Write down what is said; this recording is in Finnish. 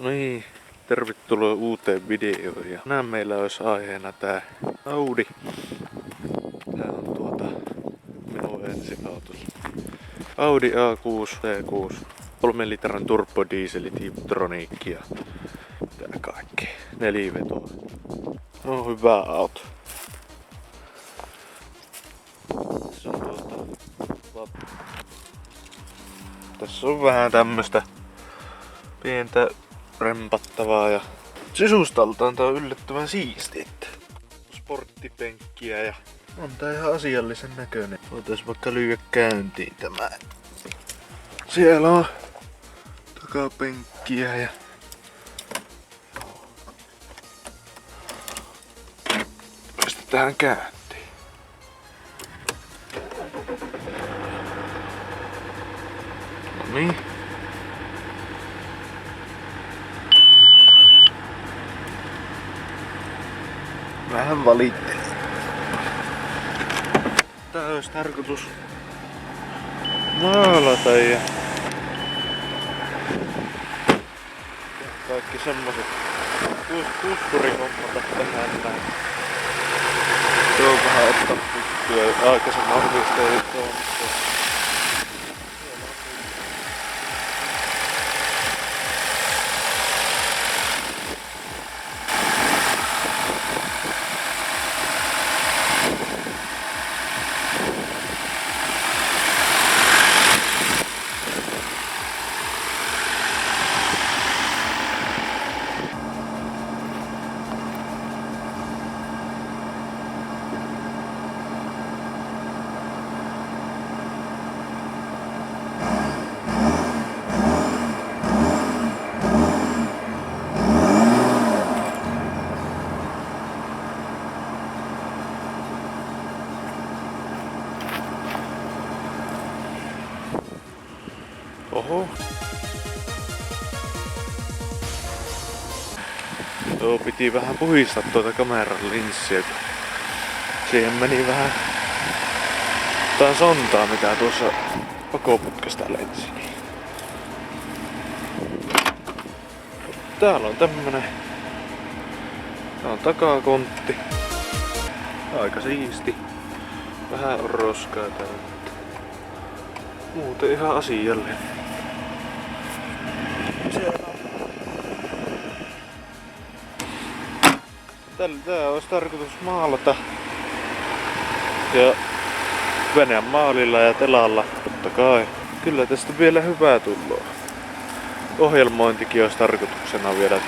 No niin, tervetuloa uuteen videoon. Ja tänään meillä olisi aiheena tää Audi. Tää on minun ensiauto. Audi A6 T6. 3 litran turbodieseli Tiptronic ja tää kaikki. 4 vetoa. No hyvä auto. Tässä on vähän tämmöstä pientä rempattavaa ja sisustaltaan tää on yllättävän siisti. Sporttipenkkiä ja on tää ihan asiallisen näköinen. Voitais vaikka lyödä käyntiin tämä. Siellä on takapenkkiä ja pistetään käyntiin. No niin. Vähän valittelin. Tää olisi tarkoitus maalata ja kaikki semmoset puskurihommat tähän näin. Se on vähän ottanut pystyä aikaisemmin arvisteluun. Oho. Joo, piti vähän puhistaa tuota kameran linssiä. Siihen meni vähän jotain sontaa, mitä tuossa pakoputkesta lensi. Täällä on tämmönen. Tää on takakontti. Aika siisti. Vähän on roskaa täällä. Muuten ihan asiallinen. Tää olisi tarkoitus maalata. Ja veneen maalilla ja telalla, totta kai. Kyllä tästä vielä hyvää tullaan. Ohjelmointikin olisi tarkoituksena vielä.